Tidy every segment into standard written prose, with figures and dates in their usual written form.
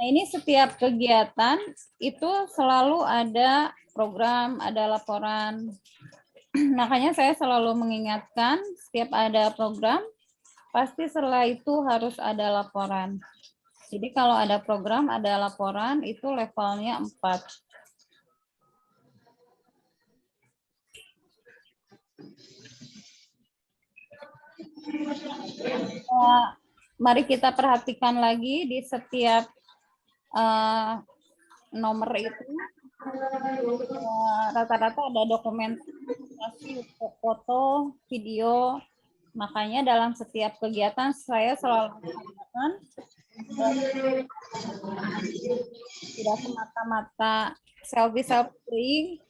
ini setiap kegiatan itu selalu ada program, ada laporan. Makanya saya selalu mengingatkan setiap ada program, pasti setelah itu harus ada laporan. Jadi kalau ada program, ada laporan, itu levelnya 4. Mari kita perhatikan lagi di setiap nomor itu rata-rata ada dokumentasi foto, video. Makanya dalam setiap kegiatan saya selalu mengatakan tidak semata-mata selfie,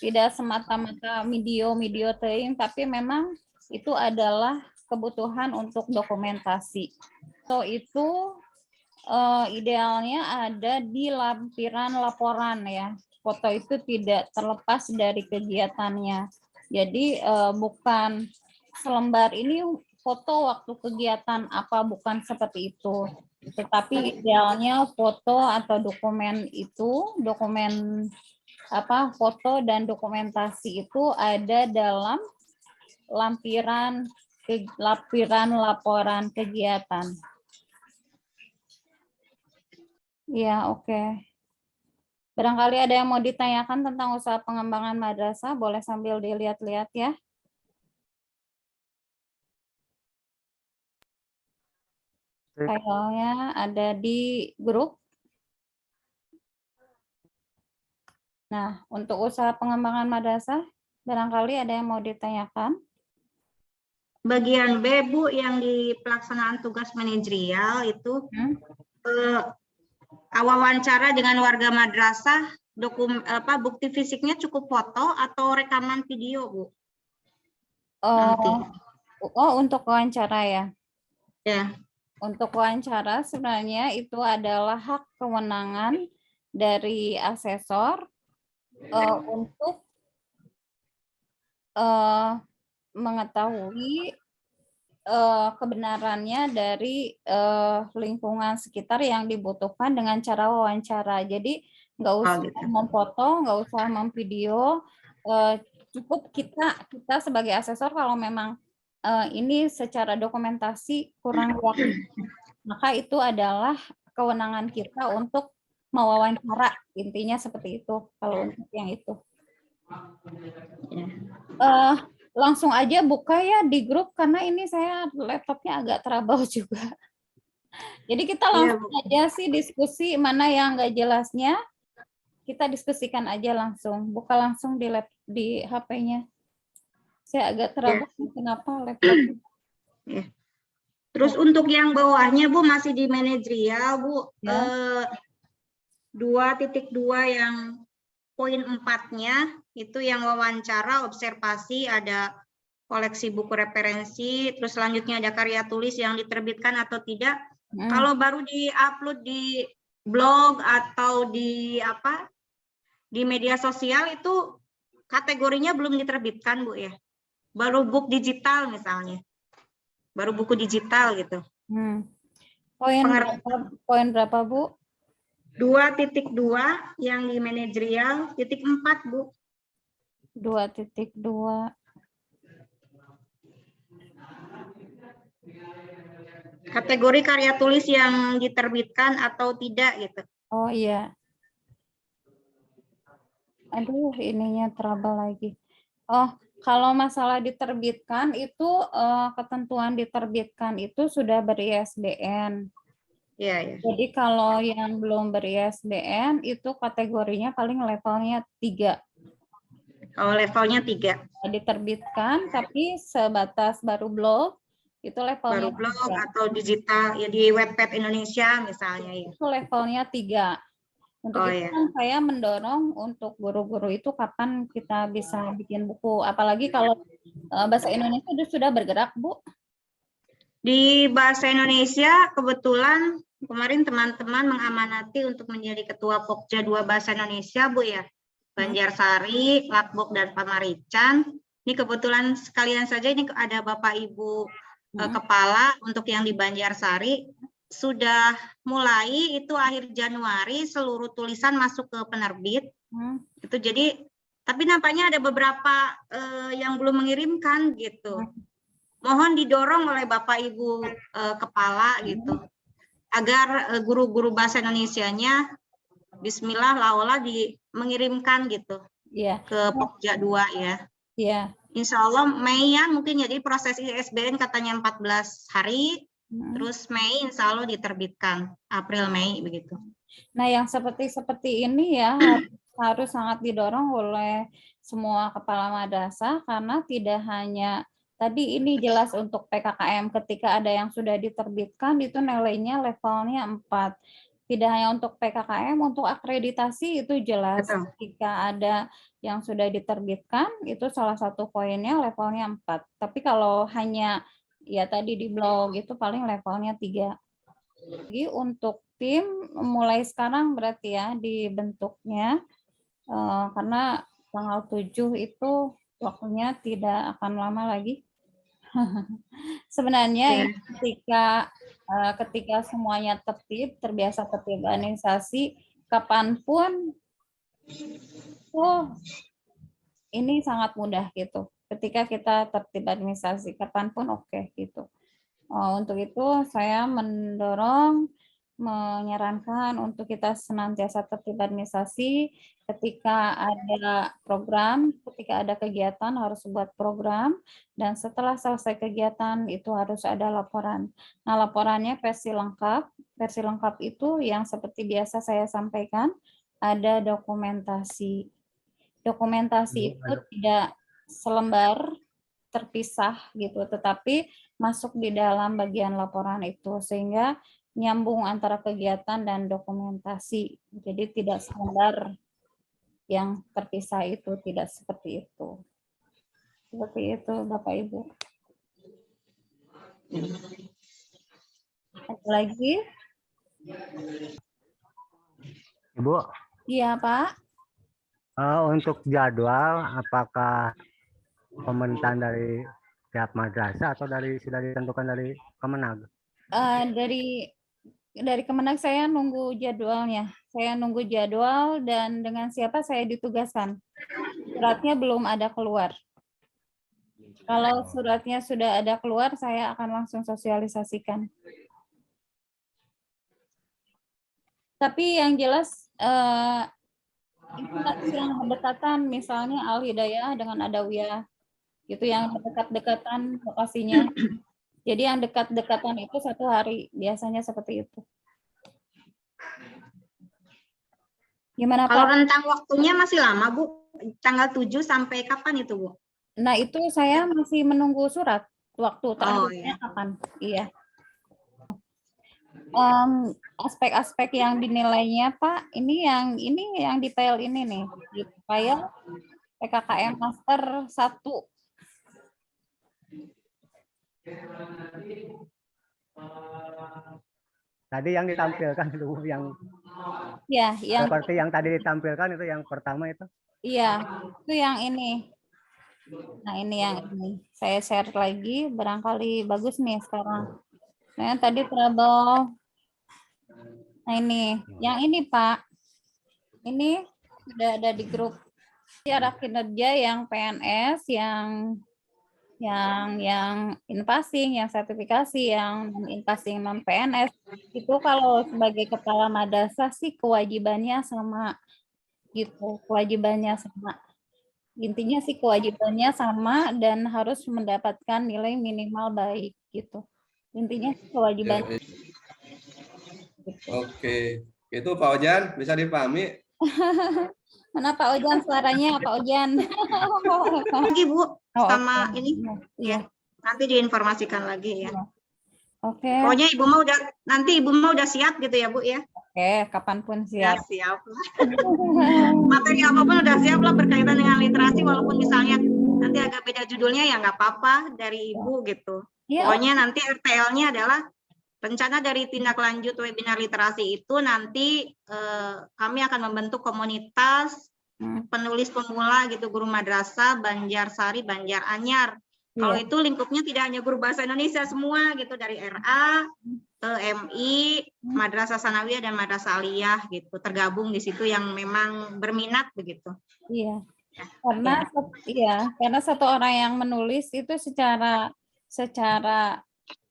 tidak semata-mata video teuing, tapi memang itu adalah kebutuhan untuk dokumentasi. So itu idealnya ada di lampiran laporan ya. Foto itu tidak terlepas dari kegiatannya. Jadi bukan selembar ini foto waktu kegiatan apa, bukan seperti itu. Tetapi idealnya foto atau dokumen itu, dokumen apa, foto dan dokumentasi itu ada dalam lampiran laporan kegiatan. Ya, oke. Barangkali ada yang mau ditanyakan tentang usaha pengembangan madrasah, boleh sambil dilihat-lihat ya. Filenya ada di grup. Nah, untuk usaha pengembangan madrasah, barangkali ada yang mau ditanyakan. Bagian B, Bu, yang di pelaksanaan tugas manajerial itu wawancara dengan warga madrasah, bukti fisiknya cukup foto atau rekaman video, Bu? Untuk wawancara ya? Ya. Untuk wawancara sebenarnya itu adalah hak kewenangan dari asesor untuk mengetahui kebenarannya dari lingkungan sekitar yang dibutuhkan dengan cara wawancara. Jadi nggak usah memfoto, nggak usah memvideo, cukup kita sebagai asesor kalau memang ini secara dokumentasi kurang yakin, maka itu adalah kewenangan kita untuk mewawancara, intinya seperti itu kalau untuk yang itu. Langsung aja buka ya di grup, karena ini saya laptopnya agak trouble juga. Jadi kita langsung aja sih diskusi, mana yang nggak jelasnya kita diskusikan aja langsung, buka langsung di HP-nya. Saya agak trouble kenapa laptop. Terus untuk yang bawahnya, Bu, masih di manajerial, Bu. 2.2 yang poin 4-nya itu yang wawancara, observasi, ada koleksi buku referensi, terus selanjutnya ada karya tulis yang diterbitkan atau tidak. Kalau baru di-upload di blog atau di media sosial itu kategorinya belum diterbitkan, Bu ya. Baru book digital misalnya. Baru buku digital gitu. Poin berapa, Bu? 2.2 yang di manajerial, titik 4, Bu. 2.2. Kategori karya tulis yang diterbitkan atau tidak gitu. Oh iya. Aduh, ininya trouble lagi. Oh, kalau masalah diterbitkan itu ketentuan diterbitkan itu sudah ber-ISBN. Iya. Jadi kalau yang belum ber-ISBN itu kategorinya paling levelnya 3. Oh, levelnya 3. Diterbitkan tapi sebatas baru blog itu levelnya baru blog 3. Atau digital ya di Wattpad Indonesia misalnya ya. Itu levelnya 3. Untuk itu kan saya mendorong untuk guru-guru itu kapan kita bisa bikin buku, apalagi kalau bahasa Indonesia sudah bergerak, Bu. Di bahasa Indonesia kebetulan kemarin teman-teman mengamanati untuk menjadi ketua Pokja 2 bahasa Indonesia, Bu ya. Banjarsari, Lakbok dan Pamarican. Ini kebetulan sekalian saja ini ada Bapak Ibu kepala untuk yang di Banjarsari. sudah mulai itu akhir Januari seluruh tulisan masuk ke penerbit. Itu jadi tapi nampaknya ada beberapa yang belum mengirimkan gitu. Mohon didorong oleh Bapak Ibu kepala gitu agar guru-guru bahasa Indonesianya bismillah laola mengirimkan gitu ke Pokja 2 ya. Iya. Insya Allah Mei ya mungkin, jadi proses ISBN katanya 14 hari, terus Mei insya Allah diterbitkan, April Mei begitu. Nah yang seperti ini ya harus sangat didorong oleh semua kepala madrasah, karena tidak hanya tadi ini jelas untuk PKKM ketika ada yang sudah diterbitkan itu nilainya levelnya 4. Tidak hanya untuk PKKM, untuk akreditasi itu jelas. Betul. Ketika ada yang sudah diterbitkan, itu salah satu poinnya levelnya 4. Tapi kalau hanya ya tadi di blog itu paling levelnya 3. Jadi untuk tim mulai sekarang berarti ya dibentuknya, karena tanggal 7 itu waktunya tidak akan lama lagi. Sebenarnya ketika semuanya terbiasa tertib organisasi, kapanpun ini sangat mudah gitu. Ketika kita tertib administrasi, kapanpun oke gitu. Untuk itu saya menyarankan untuk kita senantiasa tertib administrasi. Ketika ada program, ketika ada kegiatan harus buat program, dan setelah selesai kegiatan itu harus ada laporan. Nah, laporannya versi lengkap. Versi lengkap itu yang seperti biasa saya sampaikan, ada dokumentasi. Dokumentasi itu tidak selembar terpisah gitu, tetapi masuk di dalam bagian laporan itu sehingga nyambung antara kegiatan dan dokumentasi. Jadi tidak selembar yang terpisah itu, tidak seperti itu. Seperti itu Bapak Ibu. Ada lagi? Ibu? Iya Pak. Untuk jadwal, apakah pemerintahan dari pihak madrasah atau sudah ditentukan dari Kemenag? Dari Kemenag saya nunggu jadwalnya. Saya nunggu jadwal dan dengan siapa saya ditugaskan. Suratnya belum ada keluar. Kalau suratnya sudah ada keluar, saya akan langsung sosialisasikan. Tapi yang jelas instansi yang berdekatan, misalnya Al Hidayah dengan Adawiyah, itu yang dekat-dekatan lokasinya. Jadi yang dekat-dekatan itu 1 hari, biasanya seperti itu. Gimana Kalau Pak? rentang waktunya masih lama Bu, tanggal 7 sampai kapan itu Bu? Nah itu saya masih menunggu surat, waktu terakhirnya kapan? Iya. Aspek-aspek yang dinilainya Pak, ini yang detail ini nih, di file PKKM Master 1. Tadi yang ditampilkan itu yang seperti yang tadi ditampilkan itu yang pertama itu. Iya, itu yang ini. Nah, ini yang ini. Saya share lagi, barangkali bagus nih sekarang. Nah, tadi trouble. Nah, ini. Yang ini, Pak. Ini sudah ada di grup. Secara kinerja yang PNS, yang in-passing, yang sertifikasi, yang in-passing non-PNS, itu kalau sebagai kepala madrasah sih kewajibannya sama gitu, kewajibannya sama. Intinya sih kewajibannya sama dan harus mendapatkan nilai minimal baik gitu. Intinya kewajiban. Gitu. Oke, itu Pak Ojan bisa dipahami? Mana Pak Ojan suaranya, Pak Ojan? Lagi Bu, sama ini ya. Nanti diinformasikan lagi ya. Oke. Pokoknya Ibu mau udah siap gitu ya Bu ya. Oke, kapanpun siap. Ya, siap. Materi apapun udah siap lah berkaitan dengan literasi, walaupun misalnya nanti agak beda judulnya ya nggak apa-apa dari Ibu gitu. Ya, pokoknya nanti RTL-nya adalah rencana dari tindak lanjut webinar literasi itu nanti kami akan membentuk komunitas penulis pemula gitu, guru madrasah Banjarsari, Banjaranyar. Kalau itu lingkupnya tidak hanya guru bahasa Indonesia semua gitu, dari RA, MI, Madrasah Sanawiyah dan Madrasah Aliyah gitu, tergabung di situ yang memang berminat begitu. Iya. Karena satu orang yang menulis itu secara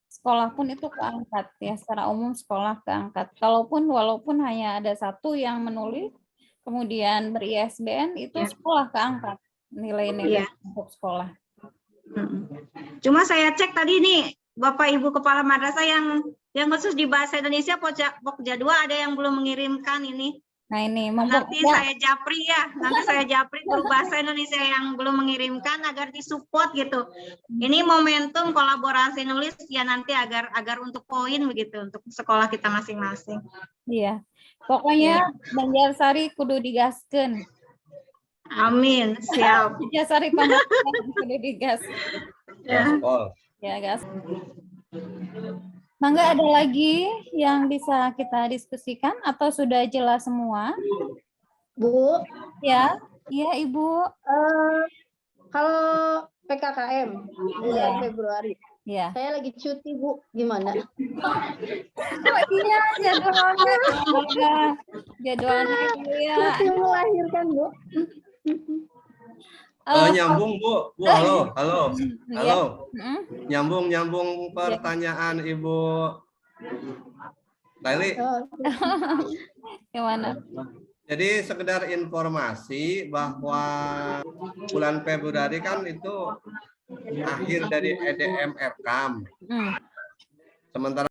sekolah pun itu keangkat ya, secara umum sekolah keangkat. Walaupun hanya ada satu yang menulis kemudian ber-ISBN itu sekolah keangkat nilai-nilai untuk sekolah. Cuma saya cek tadi nih Bapak Ibu Kepala Madrasah yang khusus di bahasa Indonesia Pokja 2 ada yang belum mengirimkan ini. Nah ini nanti saya japri guru bahasa Indonesia yang belum mengirimkan agar disupport gitu. Ini momentum kolaborasi nulis ya nanti agar untuk poin begitu untuk sekolah kita masing-masing. Iya. Pokoknya Banjarsari kudu digaskeun. Amin, siap. Banjarsari pamakan kudu digas. Ya, gas. Mangga ada lagi yang bisa kita diskusikan atau sudah jelas semua? Bu? Ya, iya Ibu. Kalau PKKM bulan Februari, saya lagi cuti Bu, gimana? Iya, jadwalnya ya. Cuti melahirkan Bu. Nyambung Bu, halo. Nyambung pertanyaan Ibu Laili. Gimana? Jadi sekedar informasi bahwa bulan Februari kan itu akhir dari EDM FKAM. Sementara